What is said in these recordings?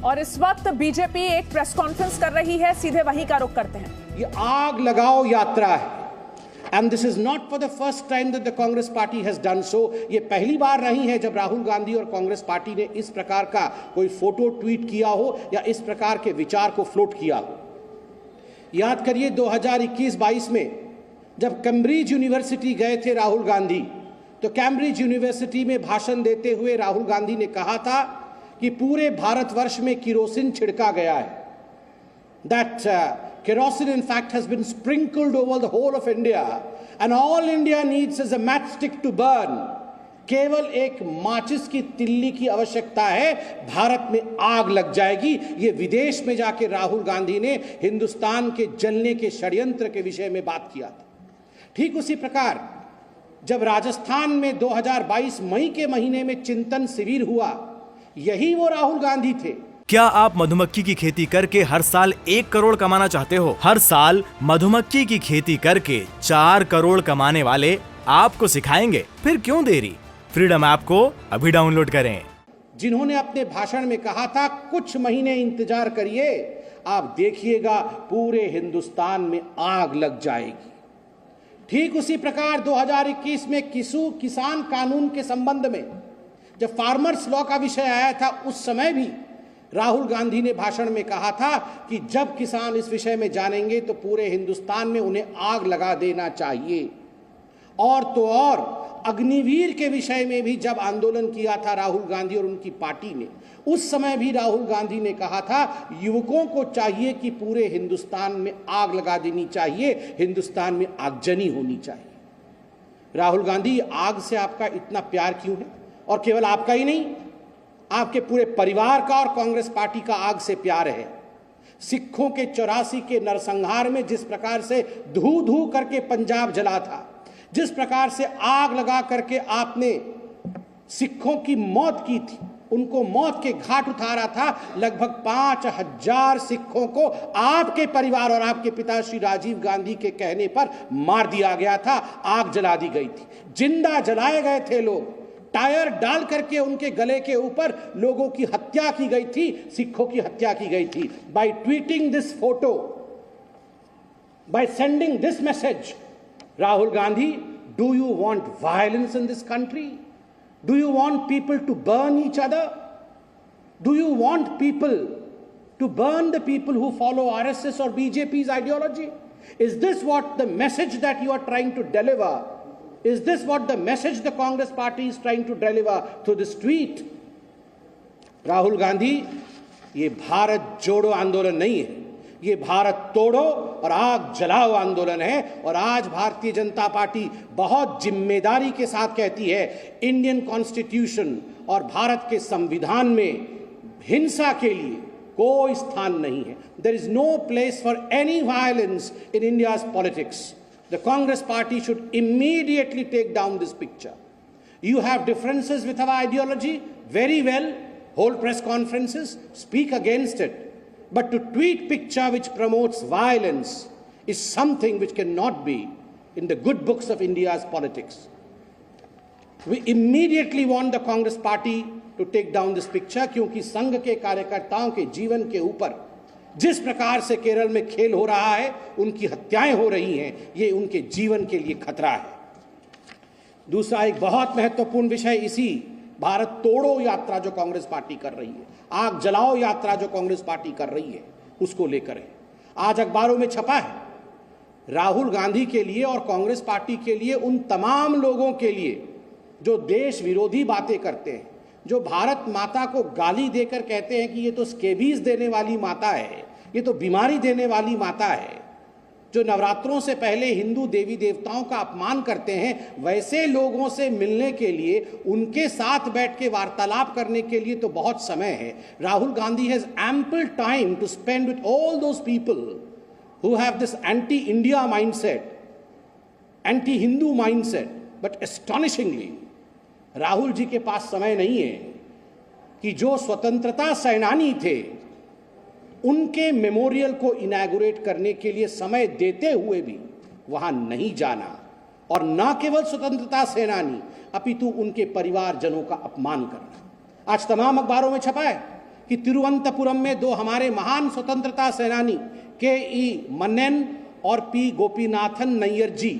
और इस वक्त बीजेपी एक प्रेस कॉन्फ्रेंस कर रही है, सीधे वहीं का रुख करते हैं। ये आग लगाओ यात्रा है and this is not for the first time that the Congress party has done so. ये पहली बार नहीं है जब राहुल गांधी और कांग्रेस पार्टी ने इस प्रकार का कोई फोटो ट्वीट किया हो या इस प्रकार के विचार को फ्लोट किया हो। याद करिए 2021-22 में जब कैम्ब्रिज यूनिवर्सिटी गए थे राहुल गांधी, तो कैम्ब्रिज यूनिवर्सिटी में भाषण देते हुए राहुल गांधी ने कहा था कि पूरे भारतवर्ष में किरोसिन छिड़का गया है। That kerosene in fact has been sprinkled over the whole of India and all India needs is a matchstick to burn. केवल एक माचिस की तिल्ली की आवश्यकता है, भारत में आग लग जाएगी। ये विदेश में जाके राहुल गांधी ने हिंदुस्तान के जलने के षड्यंत्र के विषय में बात किया था। ठीक उसी प्रकार जब राजस्थान में 2022 मई के महीने में चिंतन शिविर हुआ, यही वो राहुल गांधी थे। क्या आप मधुमक्खी की खेती करके हर साल 1 करोड़ कमाना चाहते हो? हर साल मधुमक्खी की खेती करके 4 करोड़ कमाने वाले आपको सिखाएंगे। फिर क्यों देरी? फ्रीडम ऐप को अभी डाउनलोड करें। जिन्होंने अपने भाषण में कहा था कुछ महीने इंतजार करिए, आप देखिएगा पूरे हिंदुस्तान में आग लग जाएगी। ठीक उसी प्रकार 2021 में किसान कानून के संबंध में जब फार्मर्स लॉ का विषय आया था, उस समय भी राहुल गांधी ने भाषण में कहा था कि जब किसान इस विषय में जानेंगे तो पूरे हिंदुस्तान में उन्हें आग लगा देना चाहिए। और तो और अग्निवीर के विषय में भी जब आंदोलन किया था राहुल गांधी और उनकी पार्टी ने, उस समय भी राहुल गांधी ने कहा था युवकों को चाहिए कि पूरे हिंदुस्तान में आग लगा देनी चाहिए, हिंदुस्तान में आगजनी होनी चाहिए। राहुल गांधी, आग से आपका इतना प्यार क्यों है? और केवल आपका ही नहीं, आपके पूरे परिवार का और कांग्रेस पार्टी का आग से प्यार है। सिखों के 84 के नरसंहार में जिस प्रकार से धू धू करके पंजाब जला था, जिस प्रकार से आग लगा करके आपने सिखों की मौत की थी, उनको मौत के घाट उतारा था, लगभग 5000 सिखों को आपके परिवार और आपके पिता श्री राजीव गांधी के कहने पर मार दिया गया था, आग जला दी गई थी, जिंदा जलाए गए थे लोग, टायर डाल करके उनके गले के ऊपर लोगों की हत्या की गई थी, सिखों की हत्या की गई थी। By tweeting this photo, by sending this message, Rahul Gandhi, do you want violence in this country? Do you want people to burn each other? Do you want people to burn the people who follow RSS or BJP's ideology? Is this what the message that you are trying to deliver? Is this what the message the Congress party is trying to deliver through this tweet? Rahul Gandhi, ये भारत जोड़ो आंदोलन नहीं है, ये भारत तोड़ो और आग जलाओ आंदोलन है। और आज भारतीय जनता पार्टी बहुत जिम्मेदारी के साथ कहती है, इंडियन कॉन्स्टिट्यूशन और भारत के संविधान में हिंसा के लिए कोई स्थान नहीं है। There is no place for any violence in India's politics. The Congress party should immediately take down this picture. You have differences with our ideology, very well, hold press conferences, speak against it, but to tweet picture which promotes violence is something which cannot be in the good books of India's politics. We immediately want the Congress party to take down this picture, क्योंकि संघ के कार्यकर्ताओं के जीवन के ऊपर जिस प्रकार से केरल में खेल हो रहा है, उनकी हत्याएं हो रही हैं, ये उनके जीवन के लिए खतरा है। दूसरा एक बहुत महत्वपूर्ण विषय इसी भारत तोड़ो यात्रा जो कांग्रेस पार्टी कर रही है, आग जलाओ यात्रा जो कांग्रेस पार्टी कर रही है, उसको लेकर है। आज अखबारों में छपा है, राहुल गांधी के लिए और कांग्रेस पार्टी के लिए, उन तमाम लोगों के लिए जो देश विरोधी बातें करते हैं, जो भारत माता को गाली देकर कहते हैं कि ये तो स्केबीज देने वाली माता है, ये तो बीमारी देने वाली माता है, जो नवरात्रों से पहले हिंदू देवी देवताओं का अपमान करते हैं, वैसे लोगों से मिलने के लिए, उनके साथ बैठ के वार्तालाप करने के लिए तो बहुत समय है। Rahul Gandhi has ample time to spend with all those people who have this anti India mindset, anti Hindu mindset, but astonishingly Rahul ji के पास समय नहीं है कि जो स्वतंत्रता सेनानी थे उनके मेमोरियल को इनैगुरेट करने के लिए समय देते हुए भी वहां नहीं जाना, और न केवल स्वतंत्रता सेनानी अपितु उनके परिवारजनों का अपमान करना। आज तमाम अखबारों में छपा है कि तिरुवनंतपुरम में दो हमारे महान स्वतंत्रता सेनानी के.ई. मन्नेन और पी. गोपीनाथन नैयर जी,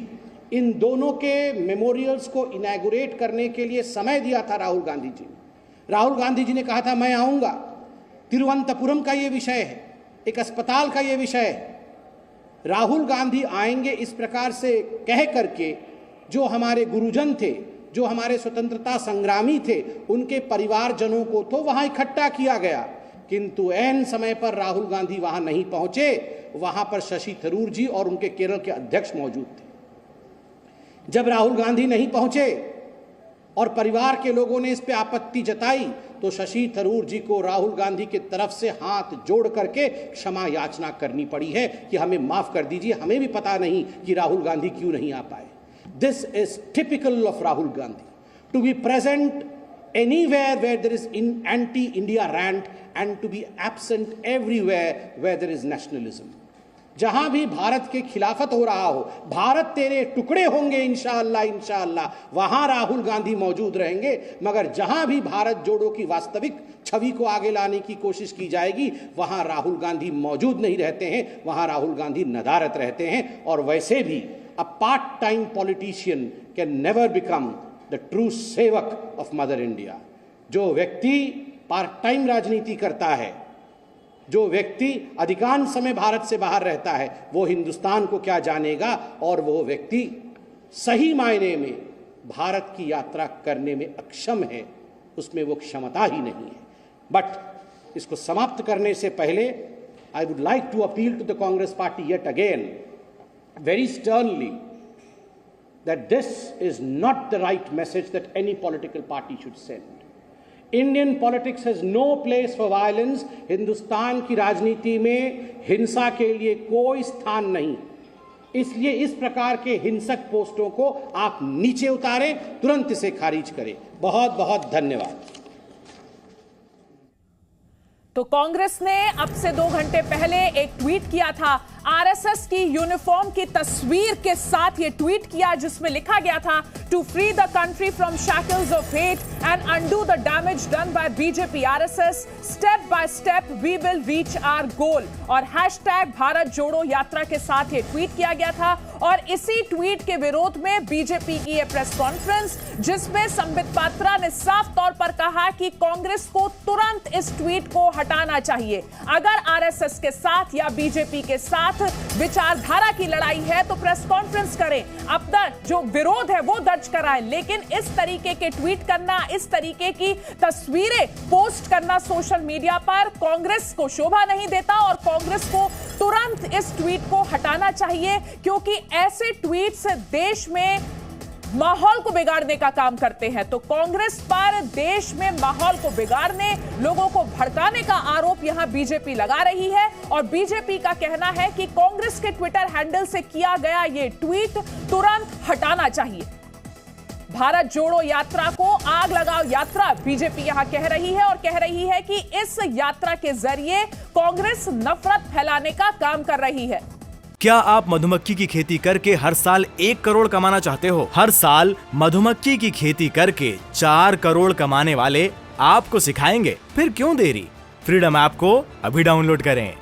इन दोनों के मेमोरियल्स को इनॉग्रेट करने के लिए समय दिया था राहुल गांधी जी ने। राहुल गांधी जी ने कहा था मैं आऊँगा। तिरुवनंतपुरम का ये विषय है, एक अस्पताल का ये विषय है। राहुल गांधी आएंगे इस प्रकार से कह करके जो हमारे गुरुजन थे, जो हमारे स्वतंत्रता संग्रामी थे, उनके परिवारजनों को तो वहां इकट्ठा किया गया, किंतु ऐन समय पर राहुल गांधी वहां नहीं पहुंचे। वहां पर शशि थरूर जी और उनके केरल के अध्यक्ष मौजूद थे। जब राहुल गांधी नहीं पहुंचे और परिवार के लोगों ने इस पे आपत्ति जताई तो शशि थरूर जी को राहुल गांधी की तरफ से हाथ जोड़ करके क्षमा याचना करनी पड़ी है कि हमें माफ कर दीजिए, हमें भी पता नहीं कि राहुल गांधी क्यों नहीं आ पाए। This is typical of Rahul Gandhi to be present anywhere where there is anti-India rant and to be absent everywhere where there is nationalism. जहां भी भारत के खिलाफत हो रहा हो, भारत तेरे टुकड़े होंगे इंशाअल्लाह इंशाअल्लाह, वहां राहुल गांधी मौजूद रहेंगे। मगर जहां भी भारत जोड़ो की वास्तविक छवि को आगे लाने की कोशिश की जाएगी, वहां राहुल गांधी मौजूद नहीं रहते हैं, वहां राहुल गांधी नदारत रहते हैं। और वैसे भी a part time politician can never become the true सेवक ऑफ मदर इंडिया। जो व्यक्ति पार्ट टाइम राजनीति करता है, जो व्यक्ति अधिकांश समय भारत से बाहर रहता है, वो हिंदुस्तान को क्या जानेगा, और वो व्यक्ति सही मायने में भारत की यात्रा करने में अक्षम है, उसमें वो क्षमता ही नहीं है। बट इसको समाप्त करने से पहले I would like to appeal to the Congress party yet again very sternly that this is not the right message that any political party should send. Indian politics has no place for violence. Hindustan की राजनीति में हिंसा के लिए कोई स्थान नहीं। इसलिए इस प्रकार के हिंसक पोस्टों को आप नीचे उतारें, तुरंत इसे खारिज करें। बहुत बहुत धन्यवाद। तो कांग्रेस ने अब से 2 घंटे पहले एक ट्वीट किया था, आरएसएस की यूनिफॉर्म की तस्वीर के साथ ये ट्वीट किया, जिसमें लिखा गया था to free the country from shackles of hate and undo the damage done by BJP RSS, step by step we will reach our goal. और हैशटैग भारत जोड़ो यात्रा के साथ ये ट्वीट किया गया था। और इसी ट्वीट के विरोध में बीजेपी की ये प्रेस कॉन्फ्रेंस, जिसमें संबित पात्रा ने साफ तौर पर कहा कि कांग्रेस को तुरंत इस ट्वीट को हटाना चाहिए। अगर आरएसएस के साथ या बीजेपी के साथ विचारधारा की लड़ाई है तो प्रेस कॉन्फ्रेंस करें, अपना जो विरोध है वो दर्ज कराएं, लेकिन इस तरीके के ट्वीट करना, इस तरीके की तस्वीरें पोस्ट करना सोशल मीडिया पर कांग्रेस को शोभा नहीं देता और कांग्रेस को तुरंत इस ट्वीट को हटाना चाहिए, क्योंकि ऐसे ट्वीट्स देश में माहौल को बिगाड़ने का काम करते हैं। तो कांग्रेस पर देश में माहौल को बिगाड़ने, लोगों को भड़काने का आरोप यहां बीजेपी लगा रही है। और बीजेपी का कहना है कि कांग्रेस के ट्विटर हैंडल से किया गया यह ट्वीट तुरंत हटाना चाहिए। भारत जोड़ो यात्रा को आग लगाओ यात्रा बीजेपी यहां कह रही है, और कह रही है कि इस यात्रा के जरिए कांग्रेस नफरत फैलाने का काम कर रही है। क्या आप मधुमक्खी की खेती करके हर साल 1 करोड़ कमाना चाहते हो? हर साल मधुमक्खी की खेती करके 4 करोड़ कमाने वाले आपको सिखाएंगे, फिर क्यों देरी? फ्रीडम ऐप को अभी डाउनलोड करें।